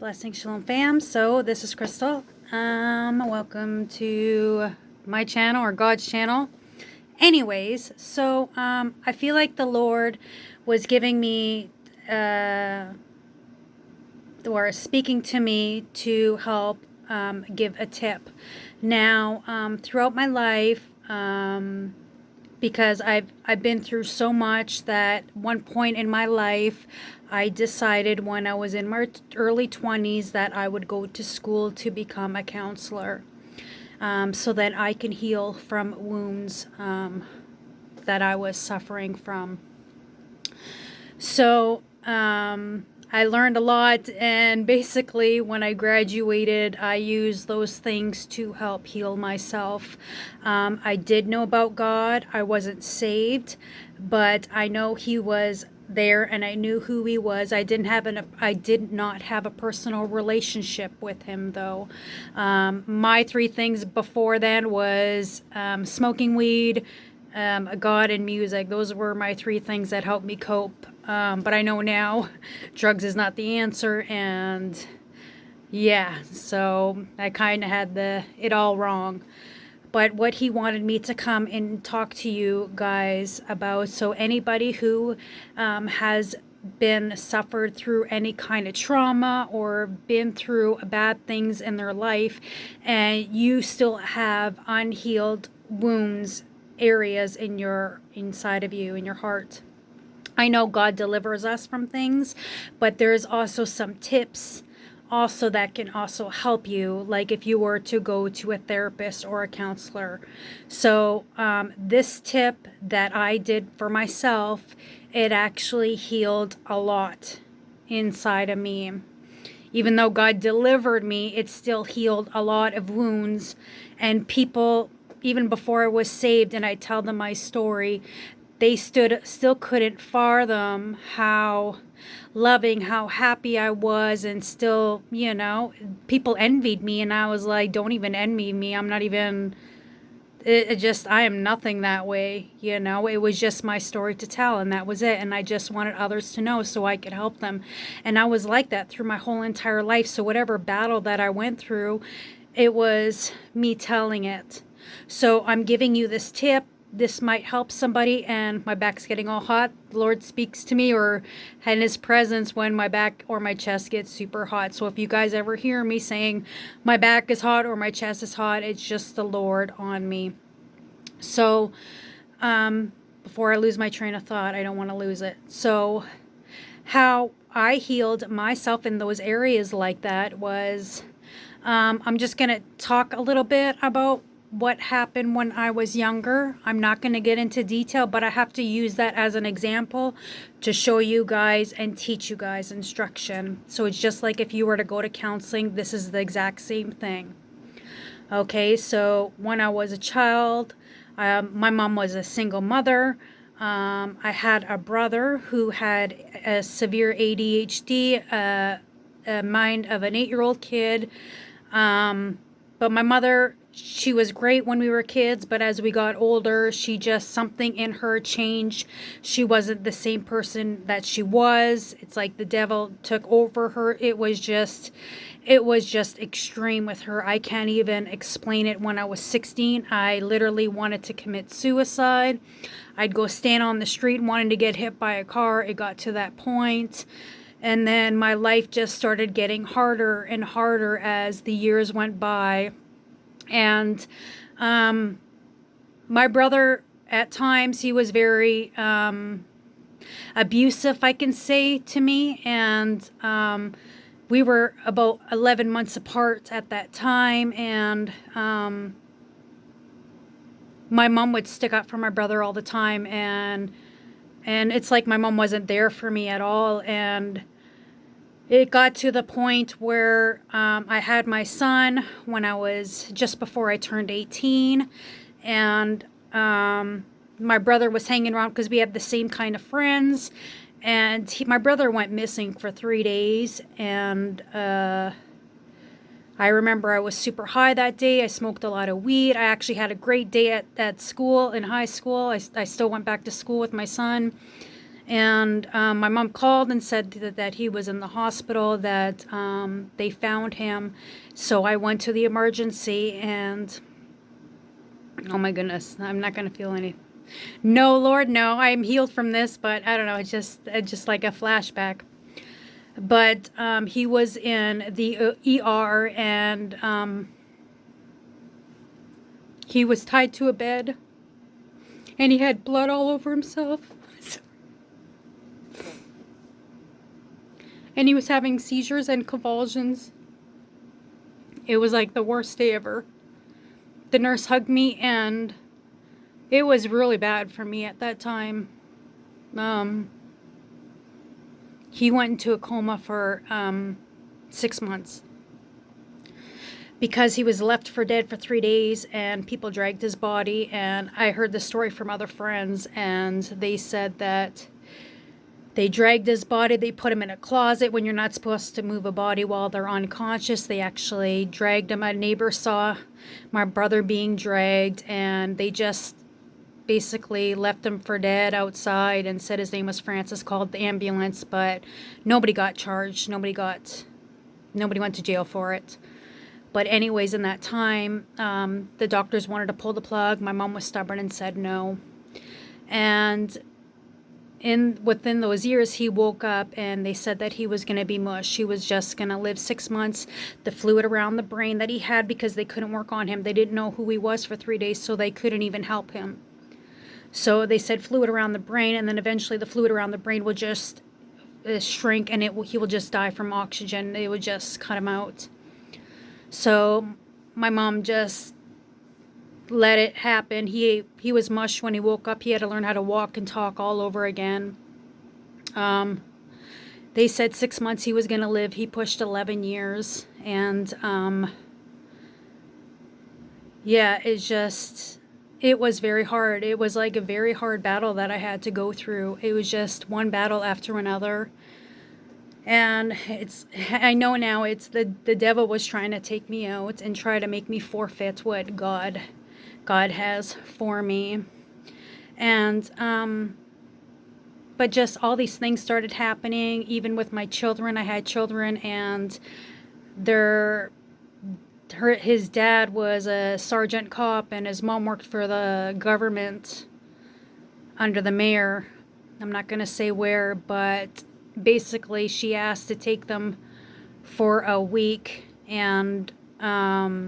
Blessing Shalom fam. So this is Crystal. Welcome to my channel or God's channel. Anyways, so I feel like the Lord was giving me or speaking to me to help give a tip. Now, throughout my life, because I've been through so much that one point in my life I decided when I was in my early 20s that I would go to school to become a counselor, so that I can heal from wounds that I was suffering from. So I learned a lot, and basically when I graduated, I used those things to help heal myself. I did know about God. I wasn't saved, but I know He was there, and I knew who He was. I did not have a personal relationship with Him, though. My three things before then was smoking weed, God, and music. Those were my three things that helped me cope. But I know now drugs is not the answer, and yeah, so I kind of had it all wrong. But what He wanted me to come and talk to you guys about, so anybody who has been suffered through any kind of trauma or been through bad things in their life, and you still have unhealed wounds, areas inside of you, in your heart. I know God delivers us from things, but there's also some tips also that can also help you, like if you were to go to a therapist or a counselor. So this tip that I did for myself, it actually healed a lot inside of me. Even though God delivered me, it still healed a lot of wounds. And people, even before I was saved and I tell them my story, they still couldn't fathom how loving, how happy I was, and still, people envied me, and I was like, don't even envy me. I'm not even, I am nothing that way, It was just my story to tell, and that was it, and I just wanted others to know so I could help them. And I was like that through my whole entire life, so whatever battle that I went through, it was me telling it. So I'm giving you this tip. This might help somebody, and my back's getting all hot. The Lord speaks to me or in His presence when my back or my chest gets super hot. So if you guys ever hear me saying my back is hot or my chest is hot, it's just the Lord on me. So before I lose my train of thought, I don't want to lose it. So how I healed myself in those areas like that was, I'm just going to talk a little bit about what happened when I was younger. I'm not going to get into detail, but I have to use that as an example to show you guys and teach you guys instruction. So it's just like if you were to go to counseling, this is the exact same thing. Okay, so when I was a child, my mom was a single mother. I had a brother who had a severe ADHD, a mind of an 8-year-old kid. But my mother, she was great when we were kids, but as we got older, something in her changed. She wasn't the same person that she was. It's like the devil took over her. It was just extreme with her. I can't even explain it. When I was 16, I literally wanted to commit suicide. I'd go stand on the street wanting to get hit by a car. It got to that point. And then my life just started getting harder and harder as the years went by. And my brother, at times, he was very abusive, I can say, to me. And we were about 11 months apart at that time. And my mom would stick up for my brother all the time. And it's like my mom wasn't there for me at all. And it got to the point where I had my son when I was just before I turned 18, and my brother was hanging around because we had the same kind of friends, and my brother went missing for 3 days, and I remember I was super high that day. I smoked a lot of weed. I actually had a great day at school, in high school. I still went back to school with my son. And my mom called and said that he was in the hospital, that they found him. So I went to the emergency, and oh my goodness, I'm not going to feel any. No, Lord, no, I'm healed from this, but I don't know, it's just like a flashback. But he was in the ER, and he was tied to a bed, and he had blood all over himself. And he was having seizures and convulsions. It was like the worst day ever. The nurse hugged me, and it was really bad for me at that time. He went into a coma for 6 months because he was left for dead for 3 days, and people dragged his body. And I heard the story from other friends, and they said that they dragged his body, they put him in a closet when you're not supposed to move a body while they're unconscious. They actually dragged him. A neighbor saw my brother being dragged, and they just basically left him for dead outside and said his name was Francis, called the ambulance, but nobody got charged. Nobody went to jail for it. But anyways, in that time, the doctors wanted to pull the plug. My mom was stubborn and said no. And within those years, he woke up, and they said that he was going to be mush. He was just going to live 6 months. The fluid around the brain that he had, because they couldn't work on him, they didn't know who he was for 3 days, so they couldn't even help him. So they said fluid around the brain, and then eventually the fluid around the brain will just shrink, and he will just die from oxygen. They would just cut him out. So my mom just let it happen. He was mush when he woke up. He had to learn how to walk and talk all over again. They said 6 months he was going to live. He pushed 11 years. And yeah, it was very hard. It was like a very hard battle that I had to go through. It was just one battle after another. And I know now it's the devil was trying to take me out and try to make me forfeit what God has for me. And but just all these things started happening. Even with my children, I had children, and his dad was a sergeant cop, and his mom worked for the government under the mayor. I'm not going to say where, but basically she asked to take them for a week, and I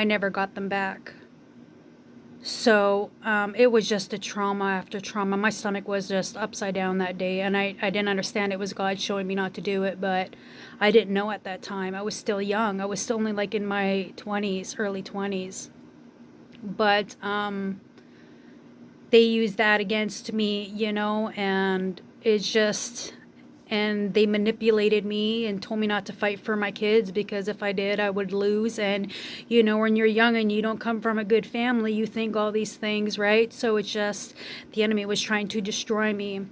never got them back. So it was just a trauma after trauma. My stomach was just upside down that day, and I didn't understand it was God showing me not to do it, but I didn't know at that time. I was still young. I was still only like in my 20s, early 20s. But they used that against me, and it's just, and they manipulated me and told me not to fight for my kids, because if I did, I would lose. And when you're young and you don't come from a good family, you think all these things, right? So it's just, the enemy was trying to destroy me.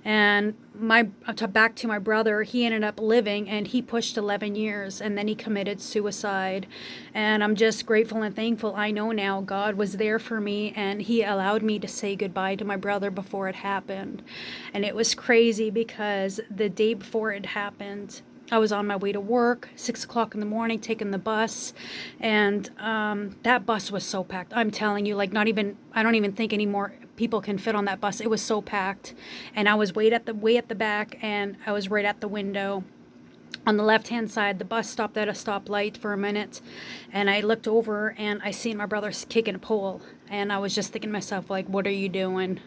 And back to my brother, he ended up living, and he pushed 11 years, and then he committed suicide. And I'm just grateful and thankful. I know now God was there for me, and he allowed me to say goodbye to my brother before it happened. And it was crazy, because the day before it happened, I was on my way to work, 6 o'clock in the morning, taking the bus, and that bus was so packed. I'm telling you, I don't even think anymore people can fit on that bus. It was so packed, and I was way at the back, and I was right at the window. On the left-hand side, the bus stopped at a stoplight for a minute, and I looked over, and I seen my brother kicking a pole, and I was just thinking to myself, like, what are you doing?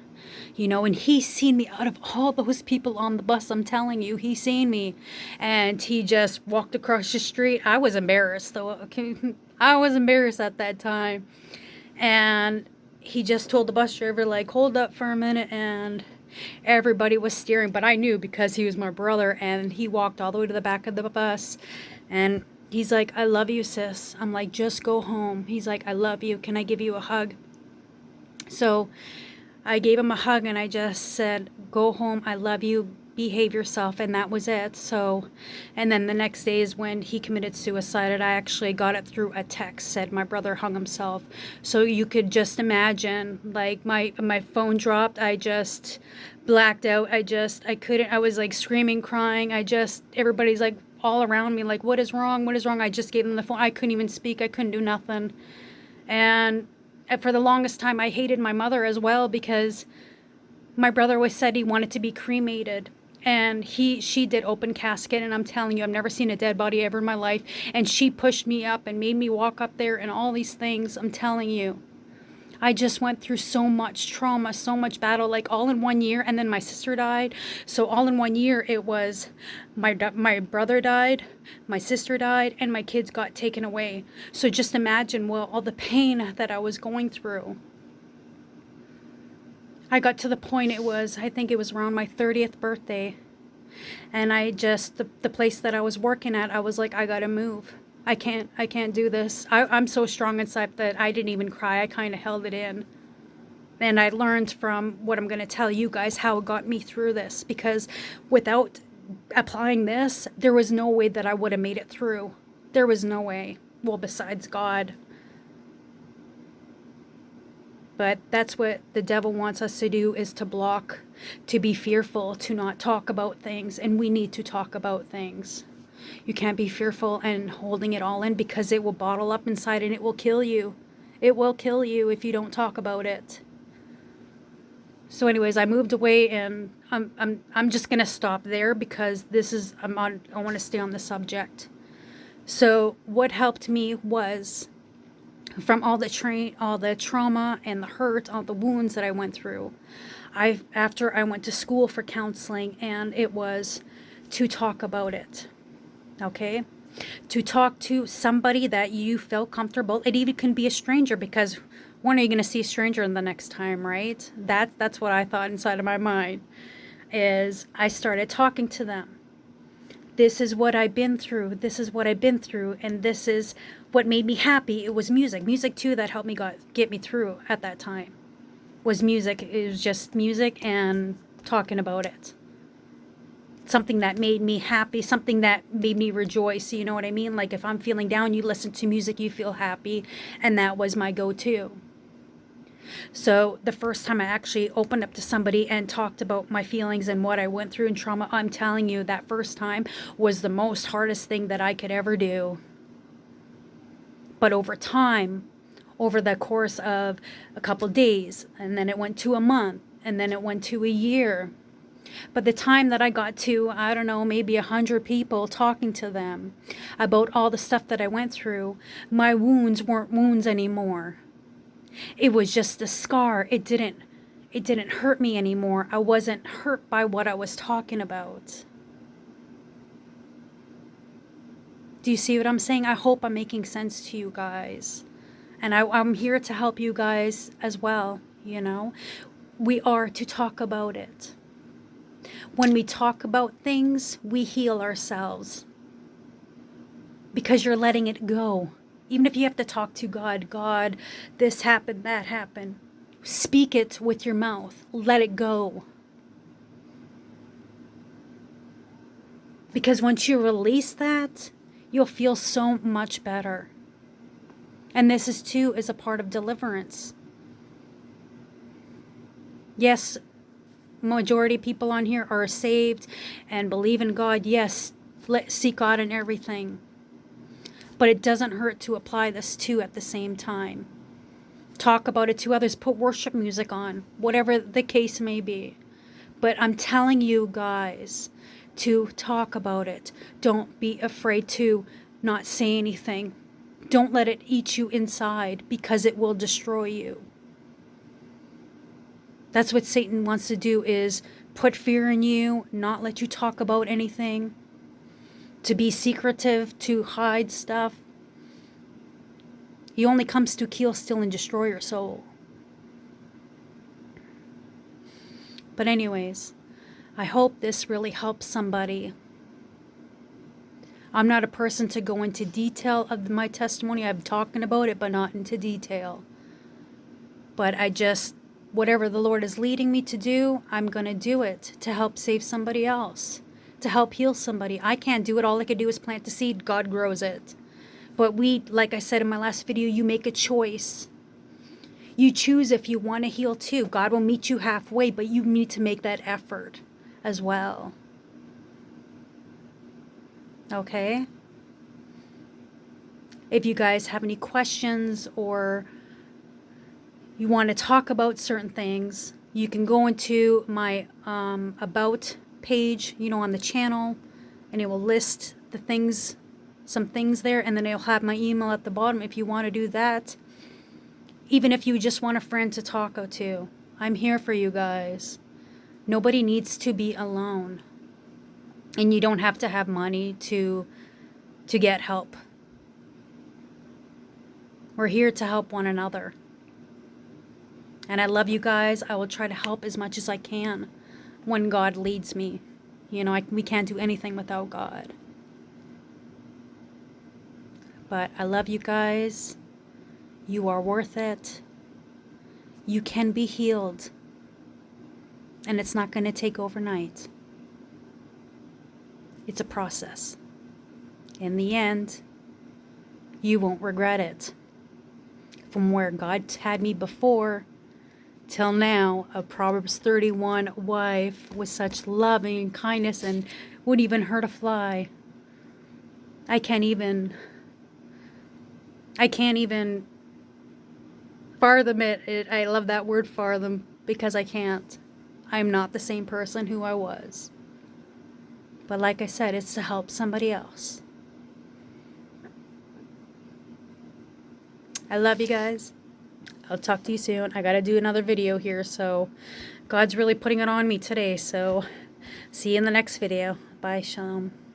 And he seen me out of all those people on the bus. I'm telling you, he seen me, and he just walked across the street. I was embarrassed, though. Okay? I was embarrassed at that time, and he just told the bus driver, like, hold up for a minute, and everybody was staring, but I knew because he was my brother, and he walked all the way to the back of the bus, and he's like, I love you, sis. I'm like, just go home. He's like, I love you. Can I give you a hug? So I gave him a hug, and I just said, go home. I love you. behave yourself, and that was it. So, and then the next day is when he committed suicide, and I actually got it through a text, said my brother hung himself. So you could just imagine, like, my phone dropped, I just blacked out, I couldn't, I was like screaming, crying, everybody's like all around me, like, what is wrong, I just gave them the phone, I couldn't even speak, I couldn't do nothing. And for the longest time I hated my mother as well, because my brother always said he wanted to be cremated, and she did open casket, and I'm telling you, I've never seen a dead body ever in my life, and she pushed me up and made me walk up there and all these things. I'm telling you, I just went through so much trauma, so much battle, like all in 1 year. And then my sister died, so all in 1 year it was my brother died, my sister died, and my kids got taken away. So just imagine, well, all the pain that I was going through. I got to the point, I think it was around my 30th birthday, and the place that I was working at, I was like, I gotta move. I can't do this. I'm so strong inside that I didn't even cry. I kind of held it in. And I learned from what I'm going to tell you guys how it got me through this, because without applying this, there was no way that I would have made it through. There was no way. Well, besides God. But that's what the devil wants us to do, is to block, to be fearful, to not talk about things. And we need to talk about things. You can't be fearful and holding it all in, because it will bottle up inside and it will kill you. It will kill you if you don't talk about it. So anyways, I moved away, and I'm just going to stop there, because I want to stay on the subject. So what helped me was, from all the trauma and the hurt, all the wounds that I went through, after I went to school for counseling, and it was to talk about it. Okay? To talk to somebody that you felt comfortable. It even can be a stranger, because when are you going to see a stranger in the next time, right? That's what I thought inside of my mind, is I started talking to them. This is what I've been through. This is what I've been through. And this is what made me happy. It was music. Music, too, that helped me get me through at that time. Was music. It was just music and talking about it. Something that made me happy. Something that made me rejoice. You know what I mean? Like, if I'm feeling down, you listen to music, you feel happy. And that was my go-to. So the first time I actually opened up to somebody and talked about my feelings and what I went through in trauma, I'm telling you, that first time was the most hardest thing that I could ever do. But over time, over the course of a couple days, and then it went to a month, and then it went to a year. But the time that I got to, I don't know, maybe 100 people, talking to them about all the stuff that I went through, my wounds weren't wounds anymore. It was just a scar. It didn't hurt me anymore. I wasn't hurt by what I was talking about. Do you see what I'm saying? I hope I'm making sense to you guys. And I'm here to help you guys as well, you know. We are to talk about it. When we talk about things, we heal ourselves. Because you're letting it go. Even if you have to talk to God, God, this happened, that happened. Speak it with your mouth. Let it go. Because once you release that, you'll feel so much better. And this is a part of deliverance. Yes, majority of people on here are saved and believe in God. Yes, seek God in everything. But it doesn't hurt to apply this too at the same time. Talk about it to others. Put worship music on, whatever the case may be. But I'm telling you guys to talk about it. Don't be afraid to not say anything. Don't let it eat you inside, because it will destroy you. That's what Satan wants to do, is put fear in you, not let you talk about anything. To be secretive, to hide stuff. He only comes to kill, steal, and destroy your soul. But anyways, I hope this really helps somebody. I'm not a person to go into detail of my testimony. I'm talking about it, but not into detail. But whatever the Lord is leading me to do, I'm going to do it to help save somebody else, to help heal somebody. I can't do it. All I can do is plant the seed. God grows it. But we, like I said in my last video, you make a choice. You choose if you want to heal too. God will meet you halfway, but you need to make that effort as well. Okay? If you guys have any questions or you want to talk about certain things, you can go into my about page, on the channel, and it will list the things, some things there, and then it'll have my email at the bottom if you want to do that. Even if you just want a friend to talk to, I'm here for you guys. Nobody needs to be alone, and you don't have to have money to get help. We're here to help one another. And I love you guys. I will try to help as much as I can when God leads me. We can't do anything without God. But I love you guys. You are worth it. You can be healed. And it's not going to take overnight. It's a process. In the end, you won't regret it. From where God had me before till now, a Proverbs 31 wife with such loving kindness and wouldn't even hurt a fly. I can't even fathom it. I love that word, fathom, because I can't. I'm not the same person who I was. But like I said, it's to help somebody else. I love you guys. I'll talk to you soon. I gotta do another video here, so God's really putting it on me today, so see you in the next video. Bye, shalom.